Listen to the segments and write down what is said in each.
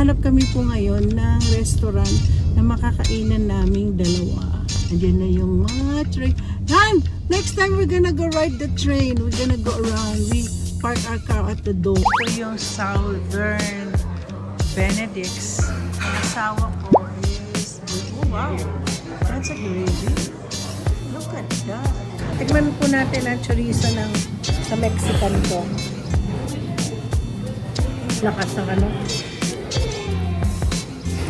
Naghahanap kami po ngayon ng restaurant na makakainan naming dalawa. Andiyan na yung mga train. Han! Next time we're gonna go ride the train. We're gonna go around. We park our car at the door. Ito yung Southern Benedict's. Ang asawa ko is... Oh wow! That's a gravy. Look at that. Tignan po natin ang chorizo ng sa Mexican ko. Lakas ng ano.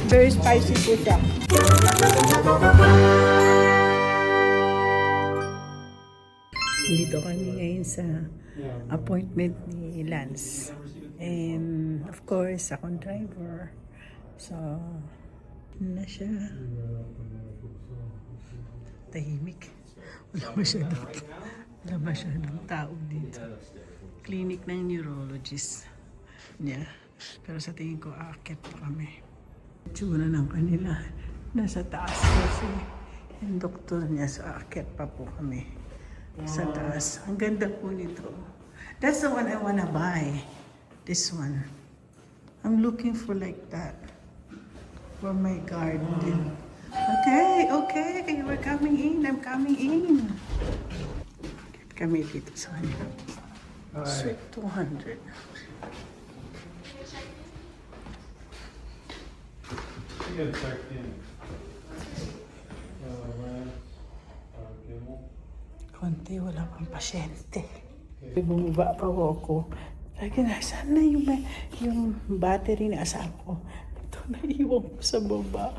Very spicy po siya. Dito kami ngayon sa appointment ni Lance. And of course, akong driver. So, na siya. Tahimik. Wala masyadong tao dito. Clinic ng neurologist niya. Pero sa tingin ko, aakyat pa kami. Tsura ng kanila. Nasa taas kasi yung doktor niya. So, aakyat pa po kami sa taas. Ang ganda po nito. That's the one I wanna buy. This one. I'm looking for like that. For my garden. Okay, okay. We're coming in. I'm coming in. Kami dito sa kanila. Sweet 200. Konti, wala pang pasyente. Bumaba pa ako. Lagi na, saan na yung battery na asawa ko? Ito, naiwan ko sa baba.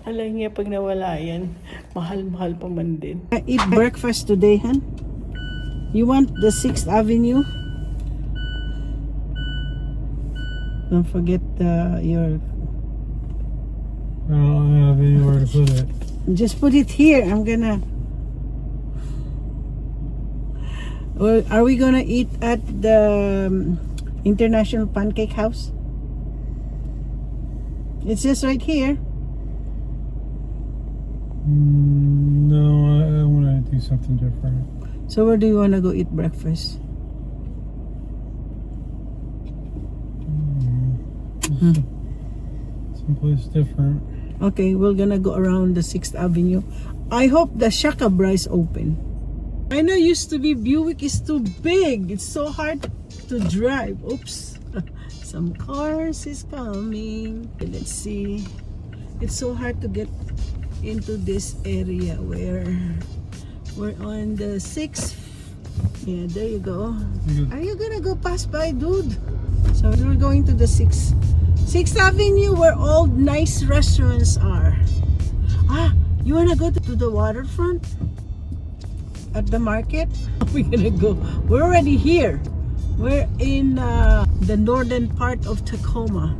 Alam niya, pag nawala yan, mahal-mahal pa man din. Eat breakfast today, Han? You want the 6th Avenue? Don't forget your... I don't have anywhere to put it. Just put it here. I'm gonna... Well, are we gonna eat at the International Pancake House? It's just right here. No, I want to do something different. So where do you want to go eat breakfast? Someplace different. Okay, we're gonna go around the 6th Avenue. I hope the Shakabra is open. I know used to be Buick is too big. It's so hard to drive. Oops. Some cars is coming. Let's see. It's so hard to get into this area where we're on the 6th. Yeah, there you go. Are you gonna go pass by, dude? So we're going to the 6th Avenue where all nice restaurants are. Ah, you wanna go to the waterfront? At the market? We're gonna go. We're already here. We're in the northern part of Tacoma.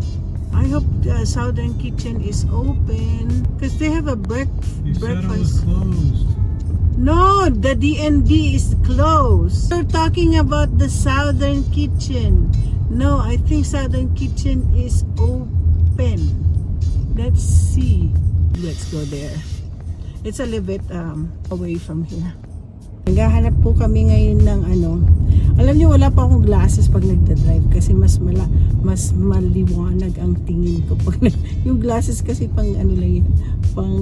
I hope the Southern Kitchen is open because they have a breakfast. You said it was closed. No, the DND is closed. We're talking about the Southern Kitchen. No, I think Southern Kitchen is open. Let's see. Let's go there. It's a little bit away from here. Naghahanap po kami ngayon ng ano. Alam niyo, wala pa akong glasses pag nagda-drive kasi mas maliwanag ang tingin ko pag yung glasses kasi pang ano lang yun, pang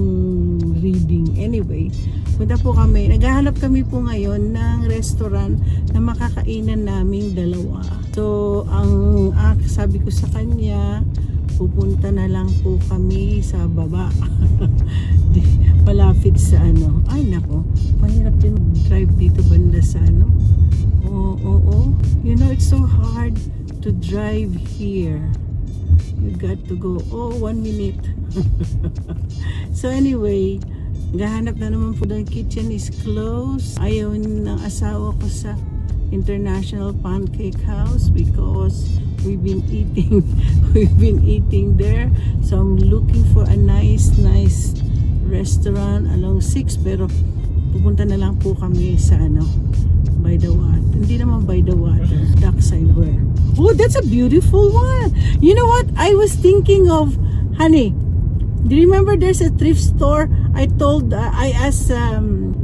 reading. Anyway, punta po kami. Naghahanap kami po ngayon ng restaurant na makakainan naming dalawa. So, ang sabi ko sa kanya, pupunta na lang po kami sa baba. Malapit sa ano. Ay nako, mahirap din drive dito banda sa ano. Oo. You know, it's so hard to drive here. You got to go, 1 minute. So anyway, gahanap na naman po. The kitchen is closed. Ayaw ng asawa ko sa International Pancake House because we've been eating there. So I'm looking for a nice restaurant along 6, pero pupunta na lang po kami sa ano, by the water. Hindi naman by the water, dockside where. Oh, that's a beautiful one. You know what? I was thinking of, honey, do you remember there's a thrift store? I asked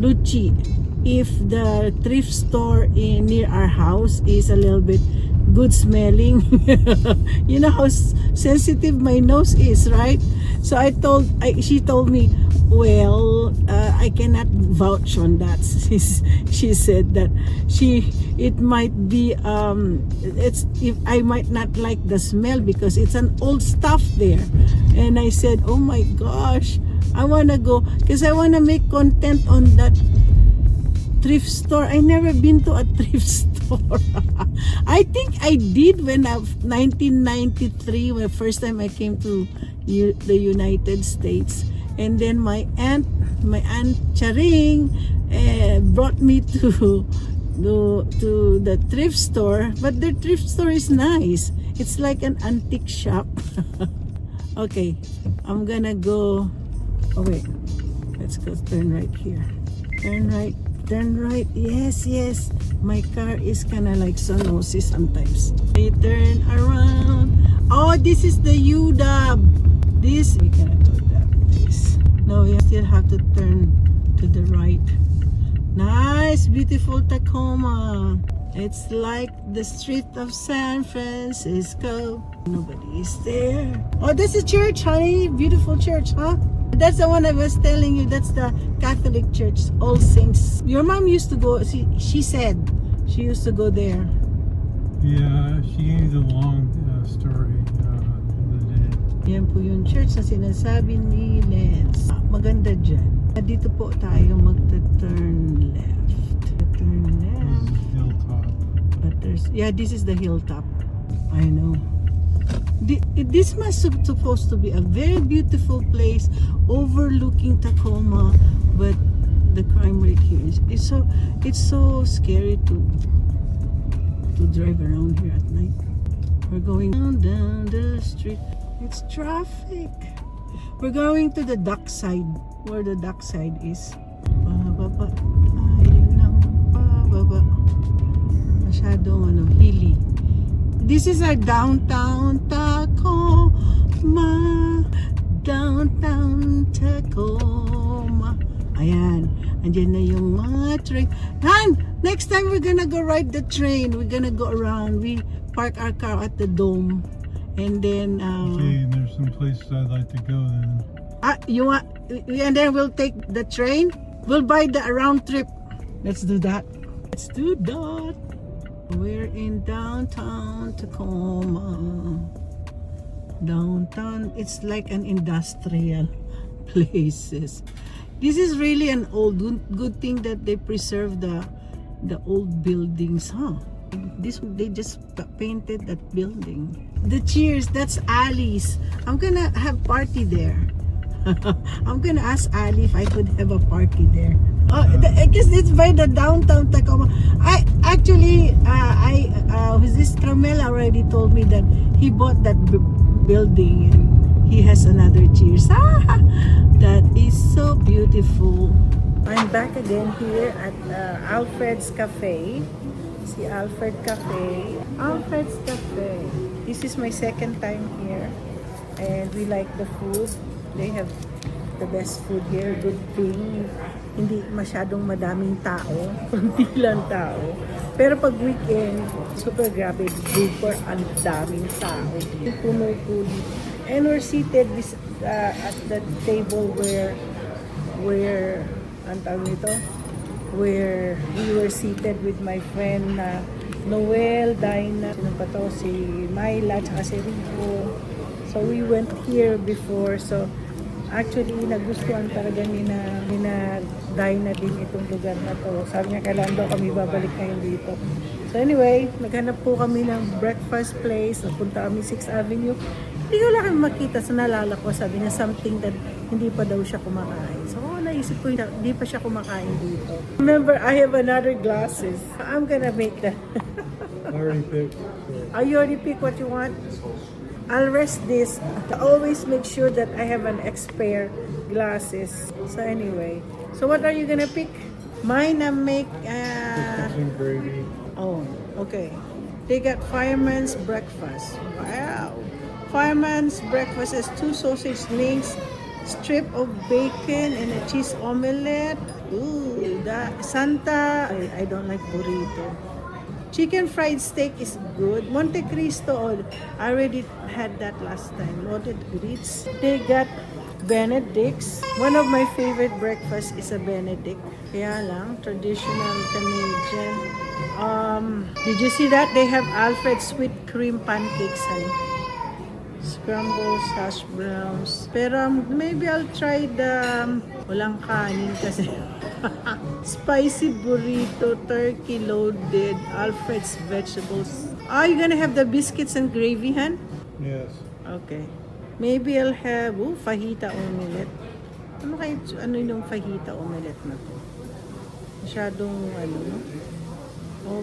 Lucci if the thrift store near our house is a little bit good smelling. You know how sensitive my nose is, right? So she told me, well, I cannot vouch on that. She said that it might be if I might not like the smell because it's an old stuff there. And I said, oh my gosh, I wanna go because I wanna make content on that thrift store. I never been to a thrift store. I think I did when 1993, when the first time I came to the United States. And then my aunt Charing brought me to the thrift store. But the thrift store is nice. It's like an antique shop. Okay, I'm gonna go. Oh wait, let's go turn right here. Turn right. Turn right. Yes, yes. My car is kind of like Sonosi sometimes. We turn around. Oh, this is the UW. This we cannot go that place. No, we still have to turn to the right. Nice, beautiful Tacoma. It's like the street of San Francisco. Nobody is there. Oh, that's a church, honey. Beautiful church, huh? That's the one I was telling you. That's the Catholic Church, All Saints. Your mom used to go. She said she used to go there. Yeah, she gave the long story the other day. Yan po yung church na sinasabi ni Lens. Maganda dyan. Dito po tayo magta-turn left. Turn left. This is hilltop. But this is the hilltop. I know. This must supposed to be a very beautiful place overlooking Tacoma, but the crime rate here is so scary to drive around here at night. We're going down the street. It's traffic. We're going to the dock side, where the dock side is. Pababa. Ayun lang. Pababa. Masyadong hilly. This is our downtown Tacoma. Downtown Tacoma. Ayan. Andiyan na yung mga train. Han! Next time we're gonna go ride the train. We're gonna go around. We park our car at the dome. And then Okay, there's some places I'd like to go then. you want, and then we'll take the train. We'll buy the round trip. Let's do that. Let's do that. We're in downtown Tacoma. Downtown, it's like an industrial places. This is really an old good thing that they preserve the old buildings, huh? They just painted that building. The Cheers, that's Ali's. I'm gonna have party there. I'm gonna ask Ali if I could have a party there. Oh, I guess it's by the downtown Tacoma. This Carmela already told me that he bought that building and he has another Cheers. That is so beautiful. I'm back again here at Alfred's Cafe. See Alfred Cafe. Alfred's Cafe. This is my second time here and we like the food. They have the best food here. Good thing. Hindi masyadong madaming tao. Kunti lang tao. Pero pag weekend, super grabe. Super ang daming tao. Puno-puno. And we're seated at the table where ang tawag nito? Where we were seated with my friend Noel, Dinah, sino pa to? Si Myla, tsaka si Rico. So we went here before. So actually, nagustuhan talaga ni na Dinah din itong lugar na to. Sabi niya, kailan daw kami babalik ngayon dito. So anyway, naghanap po kami ng breakfast place. Napunta kami 6th Avenue. Hindi ko lang makita sa nalala ko. Sabi niya, something that hindi pa daw siya kumakain. So naisip ko, hindi pa siya kumakain dito. Remember, I have another glasses. I'm gonna make that. I already picked. You already pick what you want? I'll rest this. I always make sure that I have an spare glasses. So anyway, so what are you gonna pick? Mine, I make Chicken gravy. oh, okay. They got fireman's breakfast. Wow. Fireman's breakfast has 2 sausage links, strip of bacon, and a cheese omelette. Ooh, that Santa. I don't like burrito. Chicken fried steak is good. Monte Cristo, oh, I already had that last time. Loaded grits. They got Benedict's. One of my favorite breakfasts is a Benedict. Kaya lang, traditional Canadian. Did you see that? They have Alfred sweet cream pancakes, honey. Scrambles, hash browns. Pero maybe I'll try the walang kanin kasi. Spicy burrito, turkey loaded, Alfred's vegetables. Are you gonna have the biscuits and gravy, Han? Yes. Okay. Maybe I'll have fajita omelette. Ano yung fajita omelette na to? Masyadong no?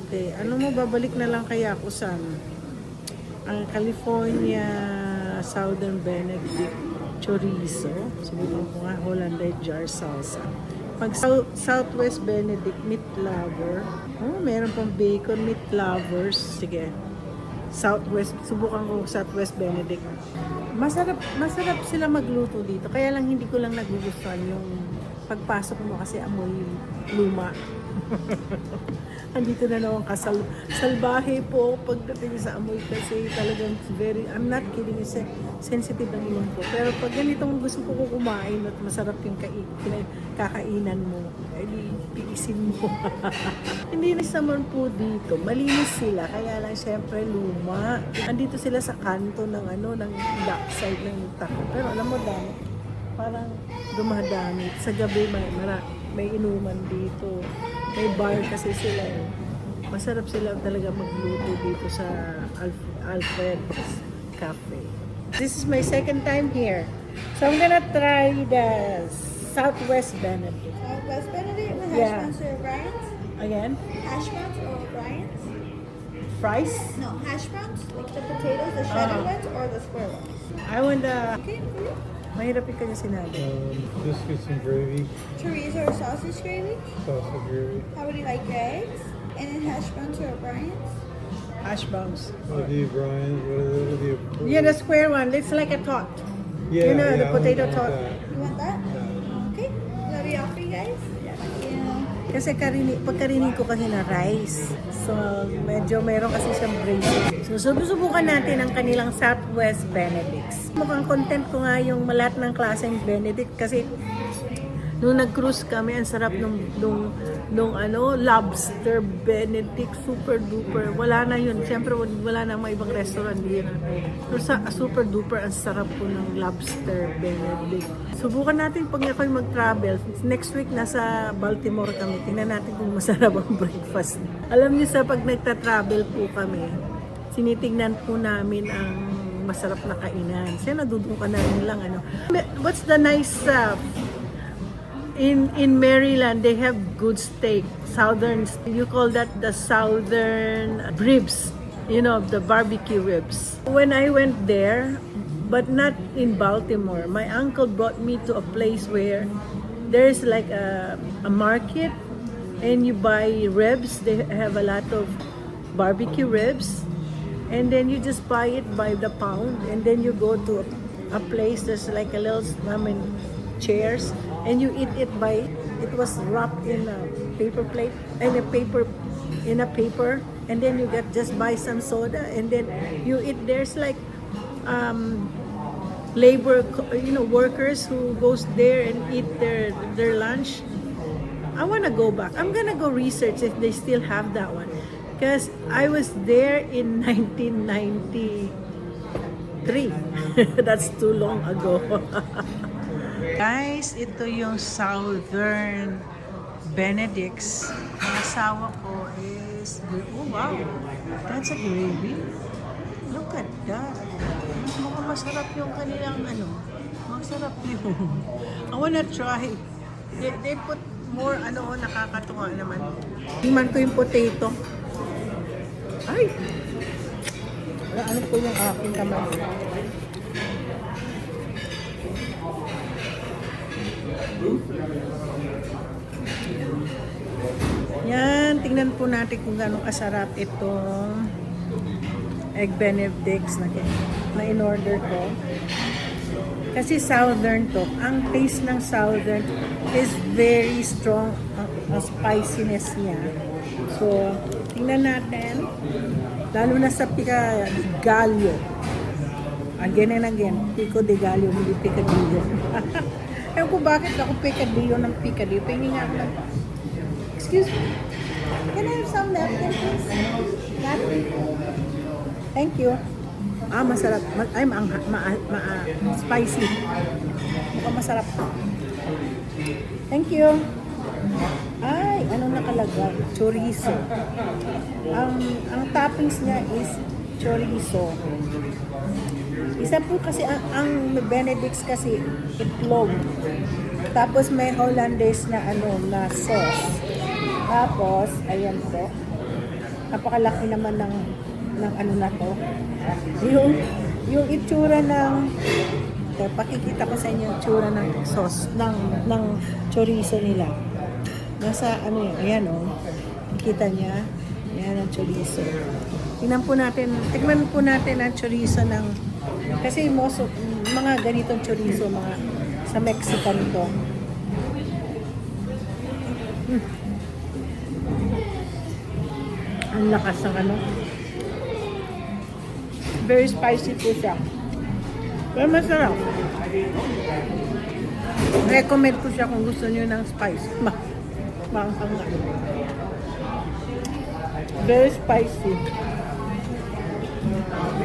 Okay. Ano mo, babalik na lang kaya ako sa ang California Southern Benedict chorizo. Subukan ko nga Hollandaise jar salsa. Pag Southwest Benedict meat lover. Meron pang bacon meat lovers. Sige. Southwest, subukan ko Southwest Benedict. Masarap sila magluto dito. Kaya lang hindi ko lang nagugustuhan yung pagpasok mo kasi amoy luma. Andito na naman salbahe po pagdating sa amoy kasi talagang I'm not kidding, sensitive ang ilong ko. Pero pag ganitong gusto ko kumain at masarap yung kakainan mo, ay pigisin mo. Hindi naman po dito, malinis sila, kaya lang syempre luma. Andito sila sa kanto ng ng backside ng taco. Pero alam mo dami, parang dumadami. Sa gabi may inuman dito. May bar kasi sila. Masarap sila talaga magluto dito sa Alfred's Cafe. This is my second time here. So I'm gonna try the Southwest Benedict. Southwest Benedict with hash Yeah. browns or O'Brien's? Again? Hash browns or O'Brien's? Fries? No, hash browns, like the potatoes, the shredded ones or the square ones. I want the... Okay, for you? Mahirap yung kanya sinabi. Biscuits and gravy, Chorizo or sausage gravy? sausage gravy. How would you like your eggs? And then hash browns or O'Brien's? Hash browns. What do you, Brian? What do you? Yeah, the square one. It's like a tot. Yeah, You know, the I potato want tot. that. You want that? Okay. That'll be all for you guys? Yeah. Kasi pagkarinig ko kasi na rice. So, medyo meron kasi siyang braces. So, subukan natin ang kanilang Southwest Benedict's. Mukhang content ko nga yung lahat ng klaseng Benedict kasi nung nag-cruise kami, ang sarap nung lobster Benedict, super duper. Wala na yun. Siyempre, wala na mga ibang restaurant din. Pero super duper, ang sarap po ng lobster Benedict. Subukan natin pag ako'y mag-travel. Next week, nasa Baltimore kami. Tingnan natin kung masarap ang breakfast. Alam niyo sa pag nagta-travel po kami, sinitignan po namin ang masarap na kainan. Kasi nadudong ka na rin lang. What's the nice in Maryland, they have good steak. Southern, you call that the southern ribs. You know, the barbecue ribs. When I went there, but not in Baltimore, my uncle brought me to a place where there's like a market and you buy ribs. They have a lot of barbecue ribs. And then you just buy it by the pound. And then you go to a place, there's like a little, chairs, and you eat it it was wrapped in a paper plate and a paper and then you just buy some soda and then you eat. There's like labor, workers who goes there and eat their lunch. I want to go back. I'm gonna go research if they still have that one because I was there in 1993. That's too long ago. Guys, ito yung Southern Benedict's. Ang asawa ko is, oh wow, that's a gravy. Look at that. Mukhang masarap yung kanilang masarap yun. I wanna try. They put more nakakatuwa naman. Tingnan ko yung potato. Ay! Ano po yung aking kamay? Yan, tingnan po natin kung gaano kasarap itong egg benedicts na in-order ko. Kasi southern to. Ang taste ng southern is very strong ang spiciness niya. So, Tingnan natin. Lalo na sa pica de gallo. Again and again. Pico de gallo, hindi picadillo. Ewan ko bakit ako picadillo ng picadillo. Pingin nga ako ng... Excuse me. Can I have some napkin, please? Napkin. Thank you. Masarap. Ay, spicy. Mukhang masarap. Thank you. Ay, ano nakalagay? Chorizo. Ang toppings niya is chorizo. Isa po kasi, ang Benedict's kasi itlog. Tapos may Hollandaise na na sauce. Tapos, ayan po. Napakalaki naman ng ano na to. Yung itsura ng pakikita ko sa inyo yung itsura ng sauce ng chorizo nila. Nasa ayan kita niya. Ayan ang chorizo. Tingnan po natin ang chorizo ng kasi mga ganitong chorizo mga sa Mexican to. Ang lakas ng very spicy po siya. Pero masarap. Recommend ko siya kung gusto niyo ng spice. Maanghang nga. Very spicy.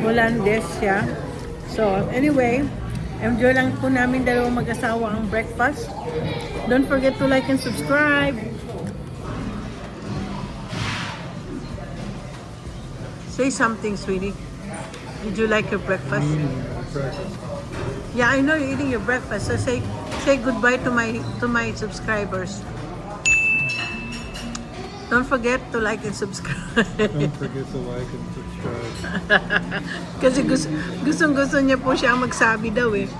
Hollandaise siya. So, anyway, enjoy lang po namin dalawang mag-asawa ang breakfast. Don't forget to like and subscribe. Say something, sweetie. Did you like your breakfast? Yeah, I know you're eating your breakfast. So say goodbye to my subscribers. Don't forget to like and subscribe. Don't forget to like and subscribe. Kasi gustong-gusto niya po siya magsabi daw eh.